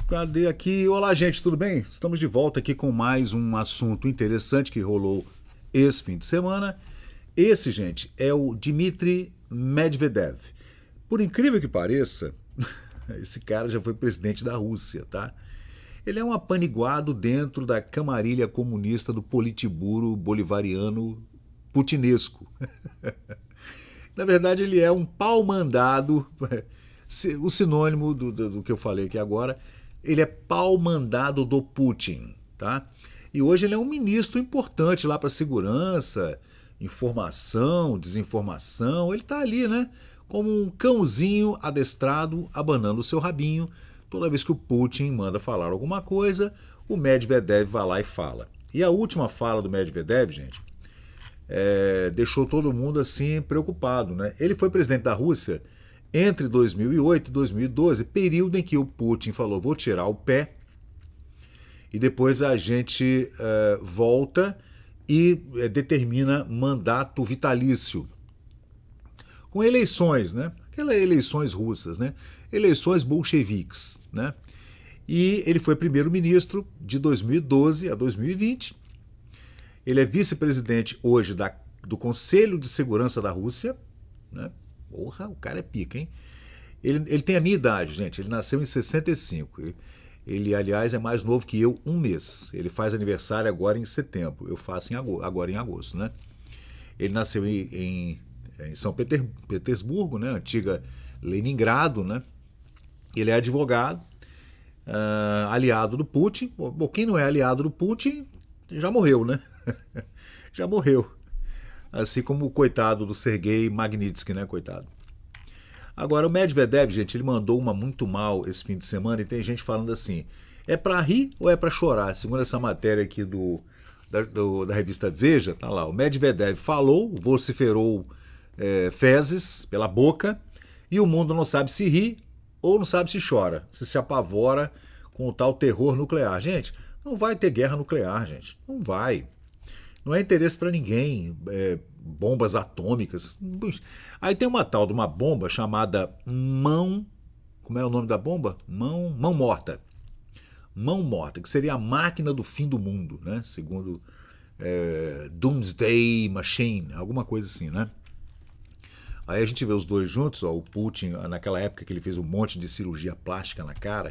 Cadê aqui? Olá, gente, tudo bem? Estamos de volta aqui com mais um assunto interessante que rolou esse fim de semana. Esse, gente, é o Dmitry Medvedev. Por incrível que pareça, esse cara já foi presidente da Rússia, tá? Ele é um apaniguado dentro da camarilha comunista do Politburo bolivariano putinesco. Na verdade, ele é um pau-mandado, o sinônimo do que eu falei aqui agora. Ele é pau-mandado do Putin, tá? E hoje ele é um ministro importante lá para segurança, informação, desinformação. Ele tá ali, né? Como um cãozinho adestrado, abanando o seu rabinho. Toda vez que o Putin manda falar alguma coisa, o Medvedev vai lá e fala. E a última fala do Medvedev, gente, deixou todo mundo assim preocupado, né? Ele foi presidente da Rússia entre 2008 e 2012, período em que o Putin falou: vou tirar o pé, e depois a gente volta e determina mandato vitalício, com eleições, né? Aquelas eleições russas, né? Eleições bolcheviques, né? E ele foi primeiro-ministro de 2012 a 2020. Ele é vice-presidente hoje do Conselho de Segurança da Rússia, né? Porra, o cara é pica, hein? Ele tem a minha idade, gente. Ele nasceu em 65. Ele, aliás, é mais novo que eu um mês. Ele faz aniversário agora em setembro. Eu faço agora em agosto, né? Ele nasceu em São Petersburgo, né? Antiga Leningrado, né? Ele é advogado, aliado do Putin. Bom, quem não é aliado do Putin já morreu, né? Já morreu. Assim como o coitado do Sergei Magnitsky, né, coitado. Agora, o Medvedev, gente, ele mandou uma muito mal esse fim de semana e tem gente falando assim, é pra rir ou é pra chorar? Segundo essa matéria aqui da revista Veja, tá lá, o Medvedev falou, vociferou fezes pela boca e o mundo não sabe se ri ou não sabe se chora, se apavora com o tal terror nuclear. Gente, não vai ter guerra nuclear, gente, não vai. Não é interesse para ninguém, bombas atômicas. Aí tem uma tal de uma bomba chamada mão... Como é o nome da bomba? Mão morta. Mão morta, que seria a máquina do fim do mundo, né? Segundo Doomsday Machine, alguma coisa assim, né? Aí a gente vê os dois juntos, ó, o Putin, naquela época que ele fez um monte de cirurgia plástica na cara,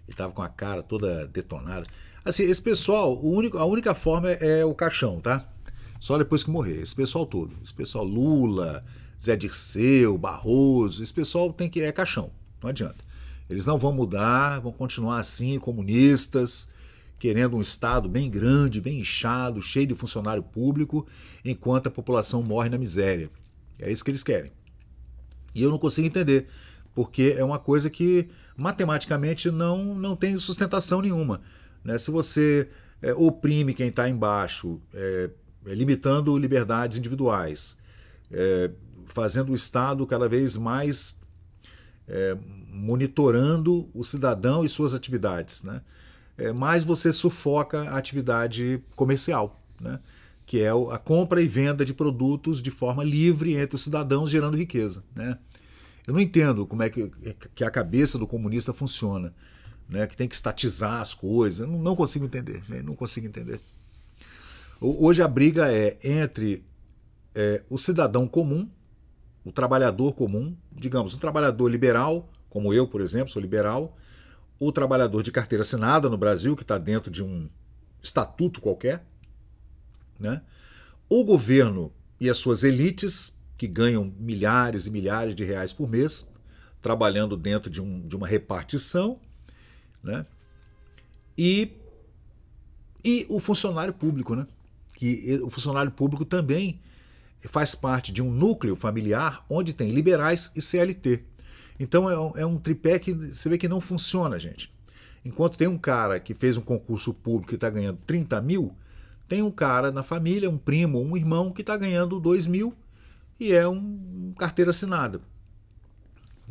ele estava com a cara toda detonada. Assim, esse pessoal, a única forma é o caixão, tá? Só depois que morrer. Esse pessoal todo. Esse pessoal Lula, Zé Dirceu, Barroso, esse pessoal é caixão. Não adianta. Eles não vão mudar, vão continuar assim, comunistas, querendo um Estado bem grande, bem inchado, cheio de funcionário público, enquanto a população morre na miséria. É isso que eles querem. E eu não consigo entender, porque é uma coisa que matematicamente não tem sustentação nenhuma. Né? Se você oprime quem está embaixo, limitando liberdades individuais, fazendo o Estado cada vez mais monitorando o cidadão e suas atividades, né? Mais você sufoca a atividade comercial, né? Que é a compra e venda de produtos de forma livre entre os cidadãos, gerando riqueza, né? Eu não entendo como é que a cabeça do comunista funciona, né? Que tem que estatizar as coisas. Eu não consigo entender, né? Não consigo entender. Hoje a briga é entre o cidadão comum, o trabalhador comum, digamos, um trabalhador liberal, como eu, por exemplo, sou liberal, o trabalhador de carteira assinada no Brasil, que está dentro de um estatuto qualquer, né? O governo e as suas elites, que ganham milhares e milhares de reais por mês, trabalhando dentro de uma repartição, né? E o funcionário público, né? Que o funcionário público também faz parte de um núcleo familiar onde tem liberais e CLT. Então é um tripé que você vê que não funciona, gente. Enquanto tem um cara que fez um concurso público e está ganhando 30 mil, tem um cara na família, um primo, um irmão que está ganhando 2 mil e é um carteira assinada.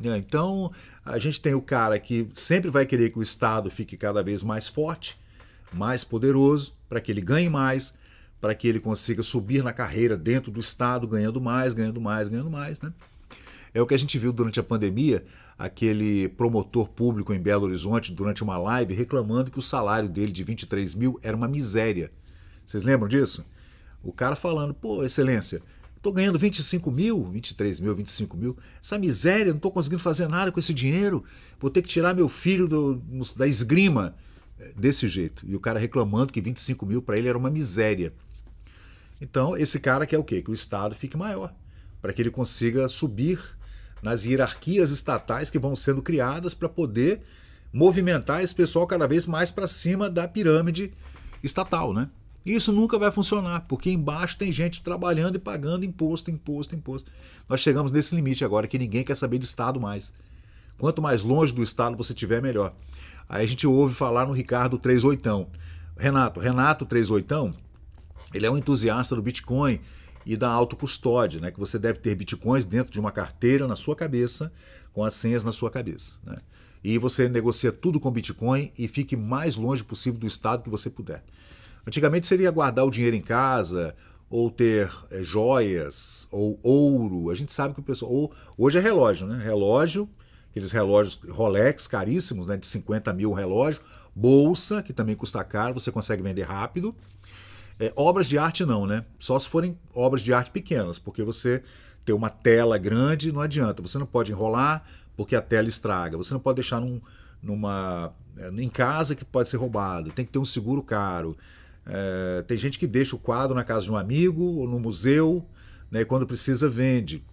Então a gente tem o cara que sempre vai querer que o Estado fique cada vez mais forte, mais poderoso, para que ele ganhe mais, para que ele consiga subir na carreira dentro do Estado, ganhando mais, ganhando mais, ganhando mais, né? É o que a gente viu durante a pandemia, aquele promotor público em Belo Horizonte, durante uma live, reclamando que o salário dele de 23 mil era uma miséria. Vocês lembram disso? O cara falando, pô, excelência, estou ganhando 25 mil, 23 mil, 25 mil, essa miséria, não estou conseguindo fazer nada com esse dinheiro, vou ter que tirar meu filho da esgrima. Desse jeito. E o cara reclamando que 25 mil para ele era uma miséria. Então, esse cara quer o quê? Que o Estado fique maior, para que ele consiga subir nas hierarquias estatais que vão sendo criadas para poder movimentar esse pessoal cada vez mais para cima da pirâmide estatal, né? E isso nunca vai funcionar, porque embaixo tem gente trabalhando e pagando imposto, imposto, imposto. Nós chegamos nesse limite agora que ninguém quer saber de Estado mais. Quanto mais longe do Estado você tiver, melhor. Aí a gente ouve falar no Ricardo 38. Renato 38, ele é um entusiasta do Bitcoin e da autocustódia, né? Que você deve ter Bitcoins dentro de uma carteira na sua cabeça, com as senhas na sua cabeça, né? E você negocia tudo com Bitcoin e fique mais longe possível do Estado que você puder. Antigamente seria guardar o dinheiro em casa, ou ter joias, ou ouro. A gente sabe que o pessoal... Hoje é relógio, né? Relógio, aqueles relógios Rolex caríssimos, né? De 50 mil o relógio. Bolsa, que também custa caro, você consegue vender rápido. Obras de arte não, né? Só se forem obras de arte pequenas, porque você ter uma tela grande não adianta. Você não pode enrolar porque a tela estraga. Você não pode deixar em casa que pode ser roubado. Tem que ter um seguro caro. Tem gente que deixa o quadro na casa de um amigo ou no museu, né, e quando precisa vende.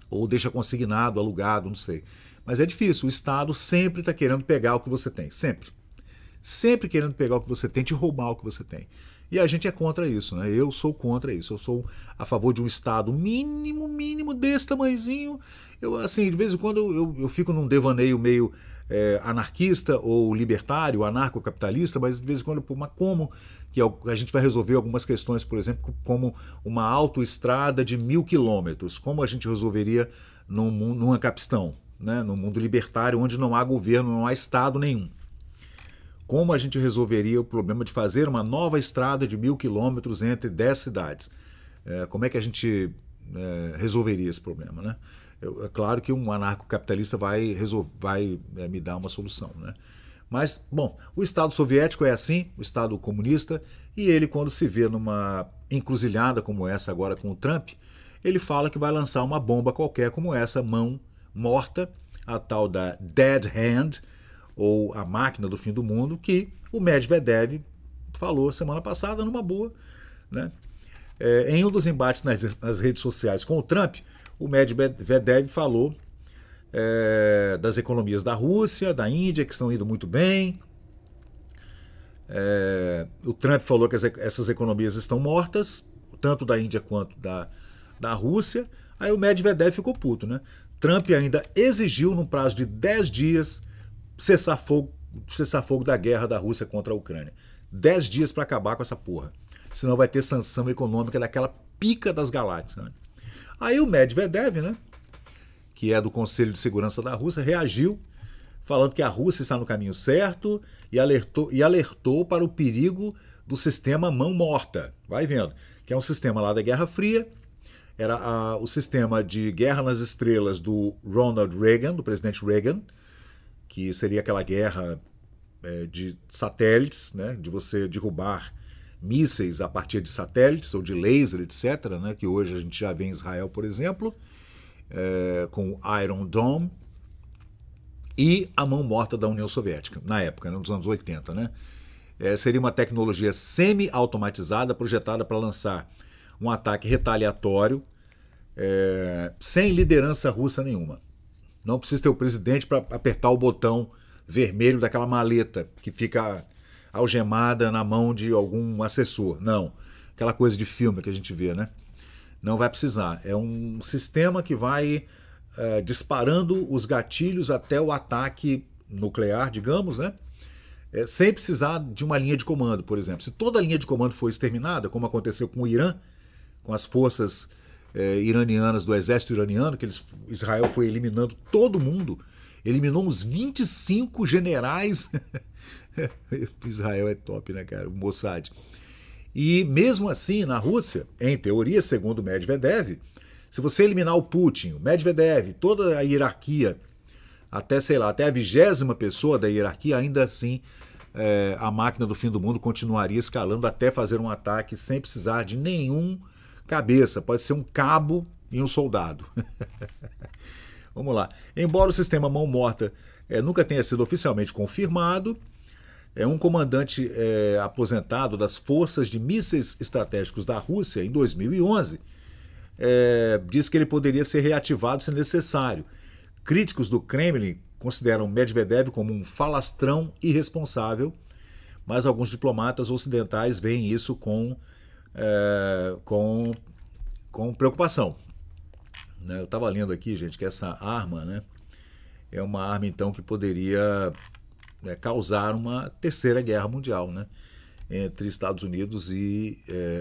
Ou deixa consignado, alugado, não sei. Mas é difícil. O Estado sempre está querendo pegar o que você tem. Sempre. Sempre querendo pegar o que você tem, te roubar o que você tem. E a gente é contra isso, né? Eu sou contra isso. Eu sou a favor de um Estado mínimo desse tamanhozinho. Assim, de vez em quando eu fico num devaneio meio anarquista ou libertário, anarcocapitalista, mas de vez em quando, mas como que a gente vai resolver algumas questões, por exemplo, como uma autoestrada de 1000 quilômetros? Como a gente resolveria num Ancapistão, né? Num mundo libertário onde não há governo, não há Estado nenhum? Como a gente resolveria o problema de fazer uma nova estrada de 1000 quilômetros entre 10 cidades? Como é que a gente resolveria esse problema, né? É claro que um anarcocapitalista vai me dar uma solução, né? Mas, bom, o Estado soviético é assim, o Estado comunista, e ele, quando se vê numa encruzilhada como essa agora com o Trump, ele fala que vai lançar uma bomba qualquer como essa, mão morta, a tal da Dead Hand, ou a máquina do fim do mundo, que o Medvedev falou semana passada numa boa, né? Em um dos embates nas redes sociais com o Trump, o Medvedev falou das economias da Rússia, da Índia, que estão indo muito bem. O Trump falou que essas economias estão mortas, tanto da Índia quanto da Rússia. Aí o Medvedev ficou puto, né? Trump ainda exigiu, num prazo de 10 dias, cessar fogo da guerra da Rússia contra a Ucrânia. 10 dias para acabar com essa porra. Senão vai ter sanção econômica daquela pica das galáxias, né? Aí o Medvedev, né, que é do Conselho de Segurança da Rússia, reagiu falando que a Rússia está no caminho certo e alertou para o perigo do sistema mão morta. Vai vendo, que é um sistema lá da Guerra Fria. Era o sistema de guerra nas estrelas do Ronald Reagan, do presidente Reagan, que seria aquela guerra de satélites, né, de você derrubar mísseis a partir de satélites ou de laser, etc., né, que hoje a gente já vê em Israel, por exemplo, com o Iron Dome, e a mão morta da União Soviética, na época, né, nos anos 80. Né? Seria uma tecnologia semi-automatizada, projetada para lançar um ataque retaliatório, sem liderança russa nenhuma. Não precisa ter o presidente para apertar o botão vermelho daquela maleta que fica algemada na mão de algum assessor. Não. Aquela coisa de filme que a gente vê, né? Não vai precisar. É um sistema que vai disparando os gatilhos até o ataque nuclear, digamos, né? Sem precisar de uma linha de comando, por exemplo. Se toda a linha de comando for exterminada, como aconteceu com o Irã, com as forças iranianas, do exército iraniano, que Israel foi eliminando todo mundo, eliminou uns 25 generais. Israel é top, né, cara? O Mossad. E mesmo assim, na Rússia, em teoria, segundo Medvedev, Se você eliminar o Putin, o Medvedev, toda a hierarquia, até, sei lá, até a 20ª pessoa da hierarquia, ainda assim a máquina do fim do mundo continuaria escalando até fazer um ataque sem precisar de nenhum cabeça. Pode ser um cabo e um soldado. Vamos lá. Embora o sistema mão morta nunca tenha sido oficialmente confirmado, um comandante aposentado das forças de mísseis estratégicos da Rússia em 2011 disse que ele poderia ser reativado se necessário. Críticos do Kremlin consideram Medvedev como um falastrão irresponsável, mas alguns diplomatas ocidentais veem isso com preocupação. Eu estava lendo aqui, gente, que essa arma, né, é uma arma então que poderia causar uma terceira guerra mundial, né, entre Estados Unidos e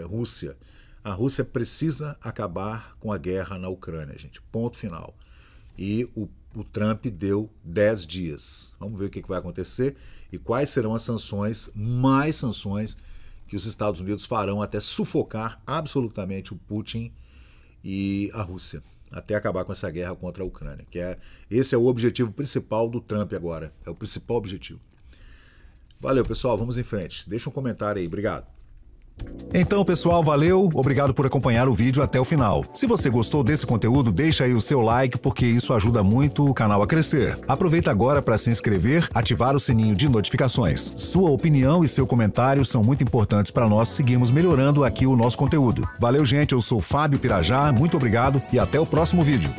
Rússia. A Rússia precisa acabar com a guerra na Ucrânia, gente. Ponto final. E o Trump deu 10 dias. Vamos ver o que vai acontecer e quais serão as sanções, mais sanções, que os Estados Unidos farão até sufocar absolutamente o Putin e a Rússia, até acabar com essa guerra contra a Ucrânia. Esse é o objetivo principal do Trump agora. É o principal objetivo. Valeu, pessoal. Vamos em frente. Deixa um comentário aí. Obrigado. Então, pessoal, valeu, obrigado por acompanhar o vídeo até o final. Se você gostou desse conteúdo, deixa aí o seu like, porque isso ajuda muito o canal a crescer. Aproveita agora para se inscrever, ativar o sininho de notificações. Sua opinião e seu comentário são muito importantes para nós seguirmos melhorando aqui o nosso conteúdo. Valeu, gente, eu sou Fábio Pirajá, muito obrigado e até o próximo vídeo.